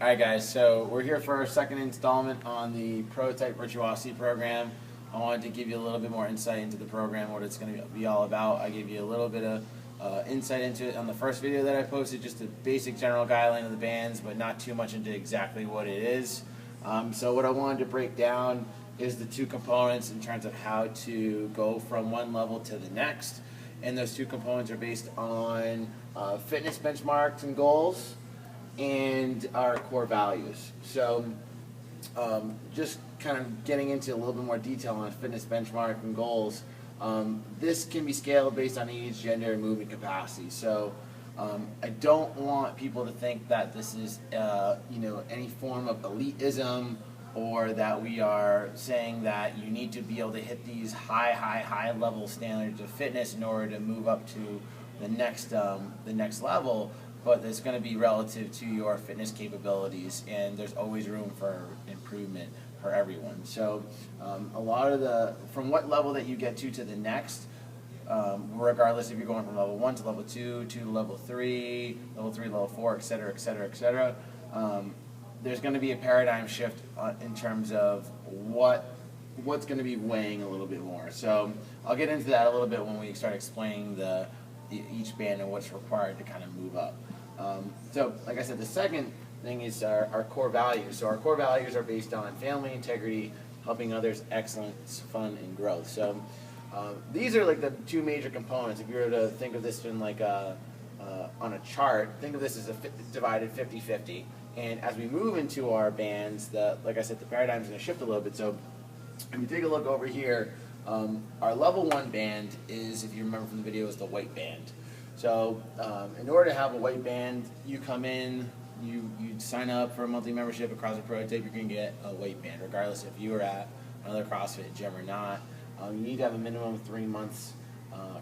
Alright guys, so we're here for our second installment on the Prototype Virtuosity Program. I wanted to give you a little bit more insight into the program, what it's going to be all about. I gave you a little bit of insight into it on the first video that I posted, just a basic general guideline of the bands, but not too much into exactly what it is. So what I wanted to break down is the two components in terms of how to go from one level to the next. And those two components are based on fitness benchmarks and goals, and our core values. So just kind of getting into a little bit more detail on fitness benchmark and goals. This can be scaled based on age, gender, and movement capacity. So I don't want people to think that this is any form of elitism, or that we are saying that you need to be able to hit these high level standards of fitness in order to move up to the next level. But it's going to be relative to your fitness capabilities, and there's always room for improvement for everyone. So a lot of from what level that you get to the next, regardless if you're going from level 1 to level 2 to level 3, level 4, etc., etc., etc., there's going to be a paradigm shift in terms of what's going to be weighing a little bit more. So I'll get into that a little bit when we start explaining each band and what's required to kind of move up. So, like I said, the second thing is our core values. So our core values are based on family, integrity, helping others, excellence, fun, and growth. So these are like the two major components. If you were to think of this in like on a chart, think of this as divided 50-50. And as we move into our bands, like I said, the paradigm is going to shift a little bit. So if you take a look over here, our level 1 band is, if you remember from the video, is the white band. So in order to have a white band, you come in, you sign up for a monthly membership at CrossFit Prototype, you're going to get a white band, regardless if you are at another CrossFit gym or not. You need to have a minimum of 3 months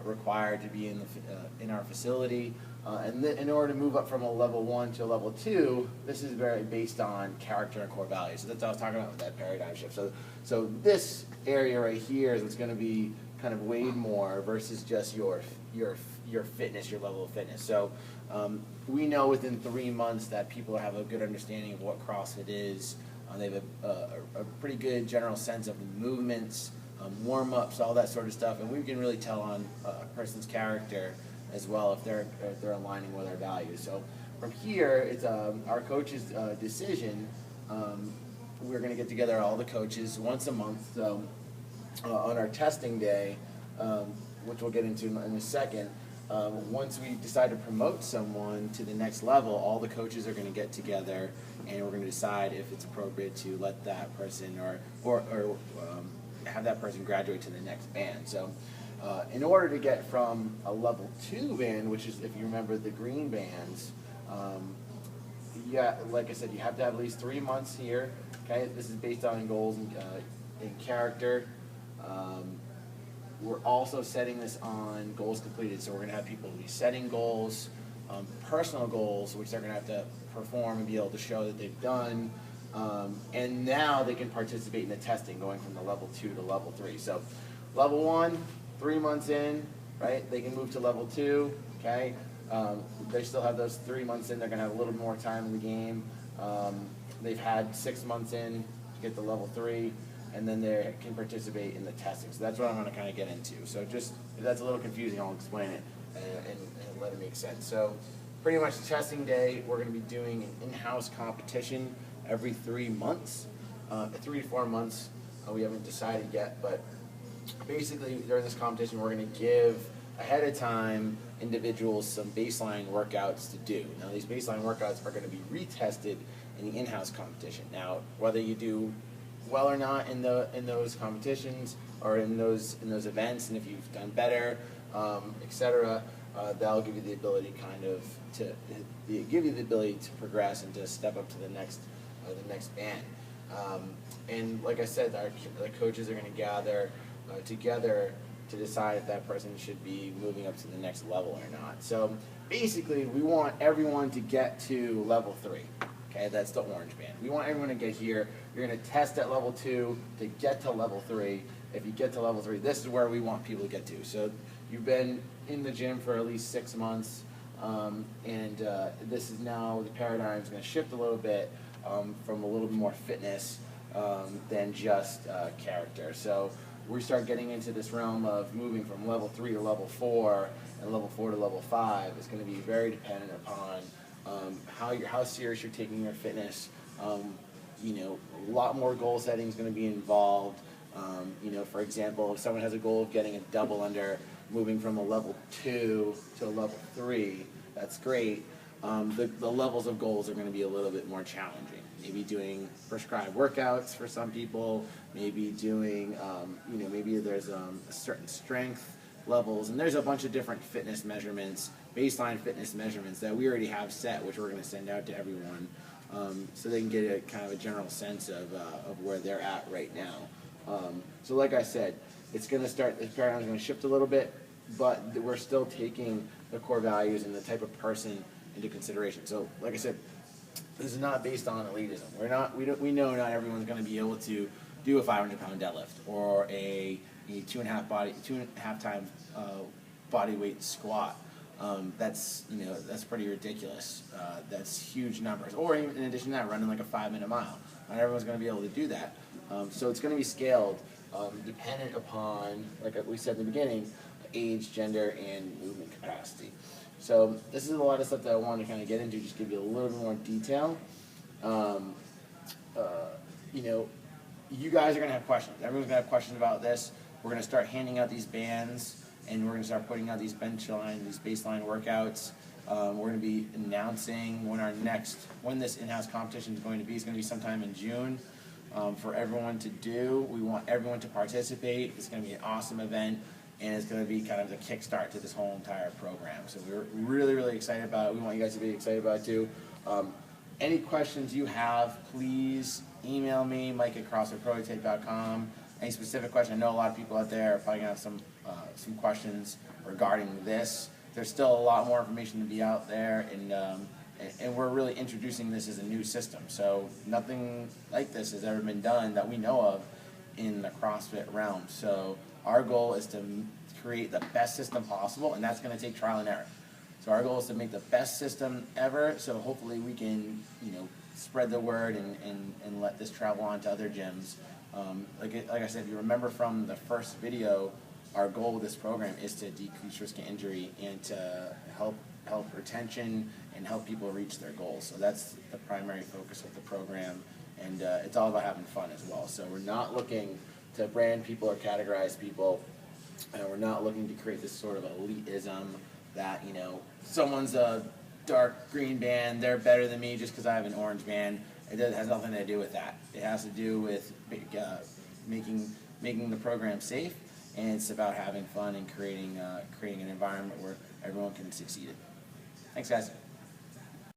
required to be in our facility. And in order to move up from a level 1 to a level 2, this is very based on character and core values. So that's what I was talking about with that paradigm shift. So this area right here is what's going to be kind of weighed more versus just your fitness, your level of fitness. So we know within 3 months that people have a good understanding of what CrossFit is. They have a pretty good general sense of the movements, warm-ups, all that sort of stuff, and we can really tell on a person's character as well if they're aligning with our values. So from here, it's our coach's decision. We're going to get together all the coaches once a month. So on our testing day, which we'll get into in a second, once we decide to promote someone to the next level, all the coaches are going to get together, and we're going to decide if it's appropriate to let that person or have that person graduate to the next band. So in order to get from a level 2 band, which is, if you remember, the green bands, like I said, you have to have at least 3 months here. Okay, this is based on goals and character. We're also setting this on goals completed, so we're going to have people be setting goals, personal goals, which they're going to have to perform and be able to show that they've done, and now they can participate in the testing, going from the level 2 to level 3. So level 1, 3 months in, right, they can move to level 2, okay? They still have those 3 months in, they're going to have a little more time in the game. They've had 6 months in to get to level 3, and then they can participate in the testing. So that's what I'm going to kind of get into. So just, if that's a little confusing, I'll explain it and let it make sense. So pretty much the testing day, we're going to be doing an in-house competition every 3 months, 3 to 4 months. We haven't decided yet, but basically during this competition, we're going to give ahead of time individuals some baseline workouts to do. Now these baseline workouts are going to be retested in the in-house competition. Now whether you do well or not in those competitions or in those events, and if you've done better, etc., that'll give you the ability to progress and to step up to the next band. And like I said, the coaches are going to gather together to decide if that person should be moving up to the next level or not. So basically, we want everyone to get to level 3. Okay, that's the orange band. We want everyone to get here. You're going to test at level 2 to get to level 3. If you get to level 3, this is where we want people to get to. So you've been in the gym for at least 6 months. This is now, the paradigm is going to shift a little bit from a little bit more fitness than just character. So we start getting into this realm of moving from level 3 to level 4 and level 4 to level 5 is going to be very dependent upon how serious you're taking your fitness. A lot more goal setting is going to be involved. For example, if someone has a goal of getting a double under, moving from a level 2 to a level 3, that's great. The levels of goals are going to be a little bit more challenging. Maybe doing prescribed workouts for some people, maybe doing, maybe there's a certain strength levels, and there's a bunch of different fitness measurements, baseline fitness measurements that we already have set, which we're going to send out to everyone, so they can get a kind of a general sense of where they're at right now. So like I said, it's going to start, the paradigm is going to shift a little bit, but we're still taking the core values and the type of person into consideration. So like I said, this is not based on elitism. We know not everyone's going to be able to do a 500-pound deadlift or a 2.5 times body weight squat. That's pretty ridiculous. That's huge numbers. Or even in addition to that, running like a 5-minute mile. Not everyone's going to be able to do that. So it's going to be scaled dependent upon, like we said in the beginning, age, gender, and movement capacity. So this is a lot of stuff that I wanted to kind of get into, just give you a little bit more detail. You guys are going to have questions. Everyone's going to have questions about this. We're going to start handing out these bands, and we're going to start putting out these bench line, these baseline workouts. We're going to be announcing when this in-house competition is going to be. It's going to be sometime in June for everyone to do. We want everyone to participate. It's going to be an awesome event, and it's going to be kind of the kickstart to this whole entire program. So we're really, really excited about it. We want you guys to be excited about it too. Any questions you have, please email me, mike@crossfitprototype.com. Any specific question? I know a lot of people out there are probably going to have some questions regarding this. There's still a lot more information to be out there, and we're really introducing this as a new system. So nothing like this has ever been done that we know of in the CrossFit realm. So our goal is to create the best system possible, and that's going to take trial and error. So our goal is to make the best system ever, so hopefully we can, spread the word and let this travel on to other gyms. Like I said, if you remember from the first video, our goal with this program is to decrease risk of injury and to help retention and help people reach their goals. So that's the primary focus of the program, and it's all about having fun as well. So we're not looking to brand people or categorize people, and we're not looking to create this sort of elitism that, someone's a dark green band, they're better than me just because I have an orange band. It has nothing to do with that. It has to do with making the program safe, and it's about having fun and creating an environment where everyone can succeed. Thanks, guys.